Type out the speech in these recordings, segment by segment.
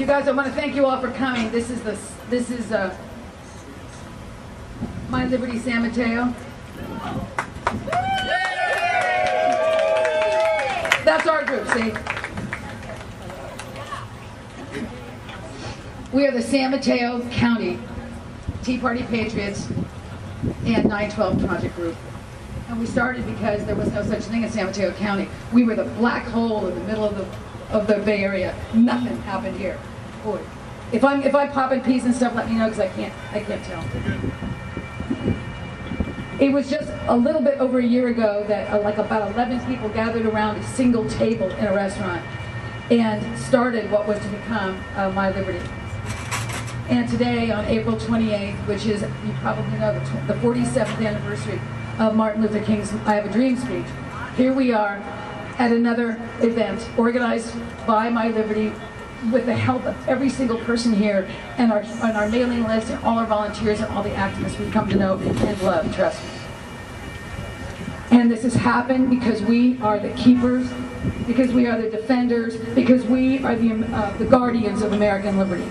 You guys, I want to thank you all for coming. This is My Liberty San Mateo. That's our group, see? We are the San Mateo County Tea Party Patriots and 912 Project Group. And we started because there was no such thing as San Mateo County. We were the black hole in the middle of the Bay Area. Nothing happened here. Boy, if I pop in peas and stuff, let me know, because I can't tell. It was just a little bit over a year ago that like about 11 people gathered around a single table in a restaurant and started what was to become My Liberty. And today, on April 28th, which is, you probably know, the 47th anniversary of Martin Luther King's I Have a Dream speech, here we are at another event organized by My Liberty with the help of every single person here and our mailing list and all our volunteers and all the activists we've come to know and love, trust me. And this has happened because we are the keepers, because we are the defenders, because we are the guardians of American liberty.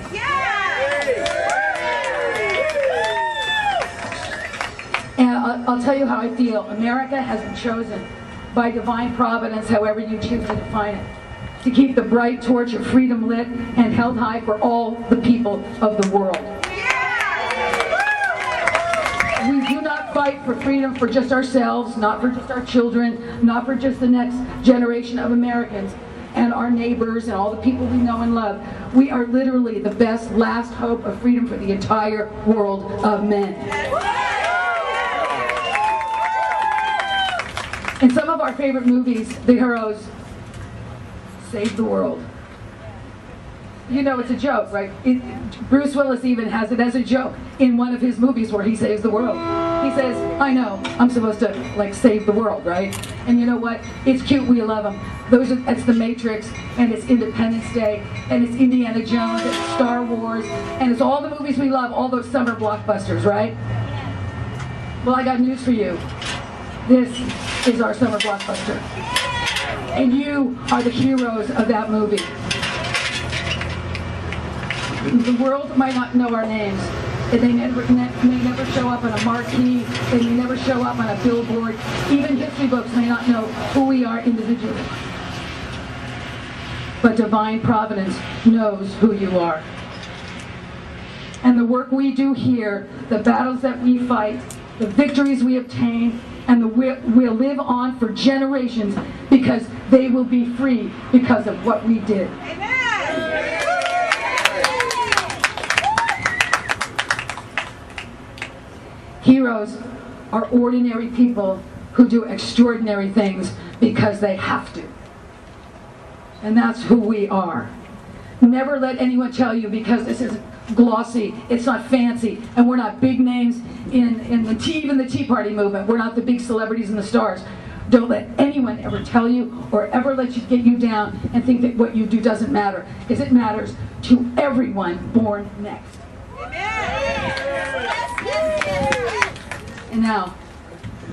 And I'll tell you how I feel. America has been chosen by divine providence, however you choose to define it, to keep the bright torch of freedom lit and held high for all the people of the world. We do not fight for freedom for just ourselves, not for just our children, not for just the next generation of Americans and our neighbors and all the people we know and love. We are literally the best last hope of freedom for the entire world of men. In some of our favorite movies, the heroes save the world. You know it's a joke, right? Bruce Willis even has it as a joke in one of his movies where he saves the world. He says, I know, I'm supposed to like save the world, right? And you know what? It's cute, we love them. It's The Matrix, and it's Independence Day, and it's Indiana Jones, and it's Star Wars, and it's all the movies we love, all those summer blockbusters, right? Well, I got news for you. This is our summer blockbuster. And you are the heroes of that movie. The world might not know our names. And they may never show up on a marquee. They may never show up on a billboard. Even history books may not know who we are individually. But divine providence knows who you are. And the work we do here, the battles that we fight, the victories we obtain, and we'll live on for generations because they will be free because of what we did. Amen. Heroes are ordinary people who do extraordinary things because they have to. And that's who we are. Never let anyone tell you because this is glossy, it's not fancy, and we're not big names in the Tea Party movement. We're not the big celebrities and the stars. Don't let anyone ever tell you or ever let you get you down and think that what you do doesn't matter, because it matters to everyone born next. And now,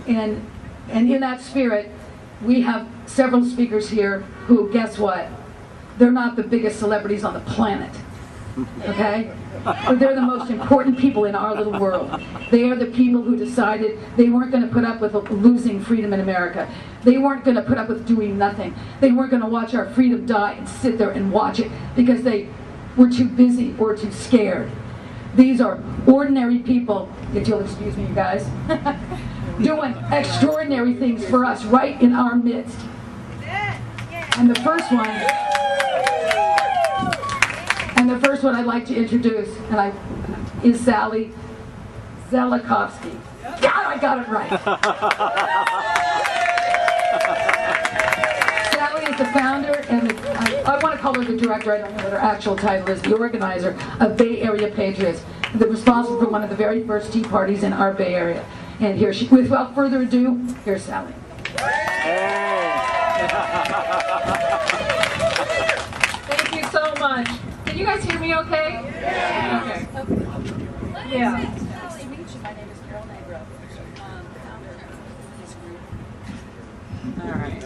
and in that spirit, we have several speakers here who, guess what? They're not the biggest celebrities on the planet. Okay? But they're the most important people in our little world. They are the people who decided they weren't going to put up with losing freedom in America. They weren't going to put up with doing nothing. They weren't going to watch our freedom die and sit there and watch it because they were too busy or too scared. These are ordinary people, if you'll excuse me, you guys, doing extraordinary things for us right in our midst. And the first one I'd like to introduce is Sally Zelikovsky. God, I got it right. Sally is the founder and I want to call her the director. I don't know what her actual title is. The organizer of Bay Area Patriots, the responsible for one of the very first tea parties in our Bay Area. And here she, without further ado, here's Sally. Thank you so much. Can you guys hear me okay? Yeah. Okay. Yeah. Nice to meet you. My name is Carol Negro, founder of this group. All right.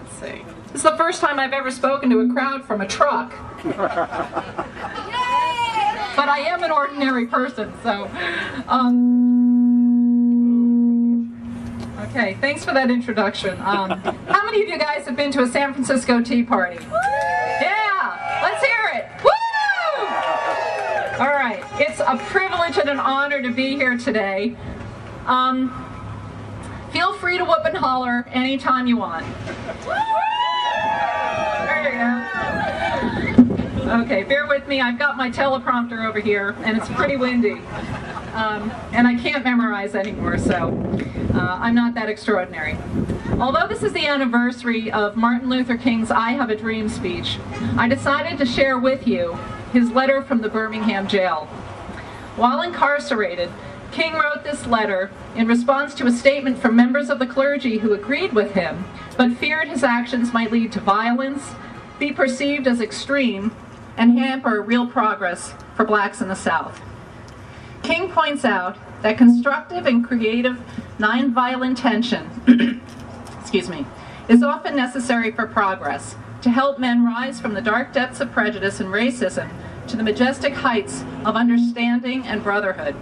Let's see. This is the first time I've ever spoken to a crowd from a truck. But I am an ordinary person, so. Okay, thanks for that introduction. How many of you guys have been to a San Francisco Tea Party? Yeah, let's hear it. Woo! All right, it's a privilege and an honor to be here today. Feel free to whoop and holler anytime you want. There you go. Okay, bear with me. I've got my teleprompter over here, and it's pretty windy. And I can't memorize anymore, so I'm not that extraordinary. Although this is the anniversary of Martin Luther King's I Have a Dream speech, I decided to share with you his letter from the Birmingham jail. While incarcerated, King wrote this letter in response to a statement from members of the clergy who agreed with him, but feared his actions might lead to violence, be perceived as extreme, and hamper real progress for blacks in the South. King points out that constructive and creative nonviolent tension is often necessary for progress, to help men rise from the dark depths of prejudice and racism to the majestic heights of understanding and brotherhood.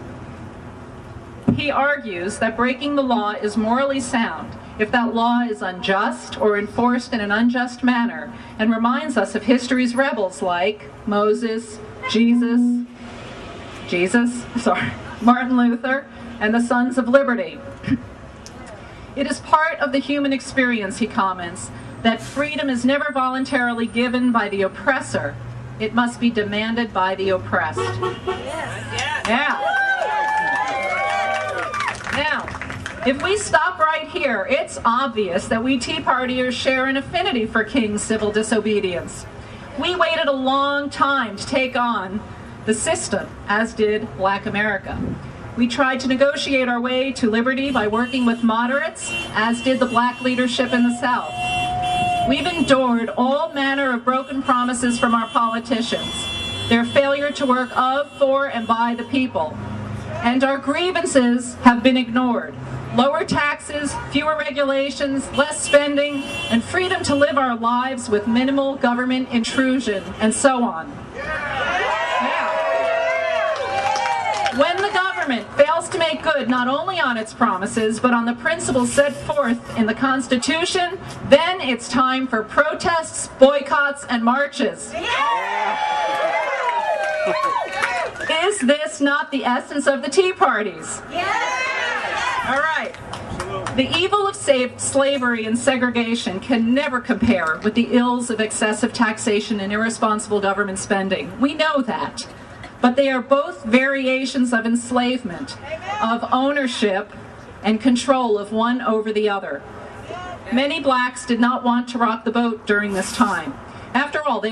He argues that breaking the law is morally sound if that law is unjust or enforced in an unjust manner, and reminds us of history's rebels like Moses, Martin Luther, and the Sons of Liberty. It is part of the human experience, he comments, that freedom is never voluntarily given by the oppressor. It must be demanded by the oppressed. Yeah. Now, if we stop right here, it's obvious that we Tea Partiers share an affinity for King's civil disobedience. We waited a long time to take on the system, as did Black America. We tried to negotiate our way to liberty by working with moderates, as did the black leadership in the South. We've endured all manner of broken promises from our politicians, their failure to work of, for, and by the people. And our grievances have been ignored. Lower taxes, fewer regulations, less spending, and freedom to live our lives with minimal government intrusion, and so on. Now, when the government fails to make good not only on its promises, but on the principles set forth in the Constitution, then it's time for protests, boycotts, and marches. Is this not the essence of the Tea Parties? All right. The evil of slavery and segregation can never compare with the ills of excessive taxation and irresponsible government spending. We know that. But they are both variations of enslavement, of ownership and control of one over the other. Many blacks did not want to rock the boat during this time. After all, they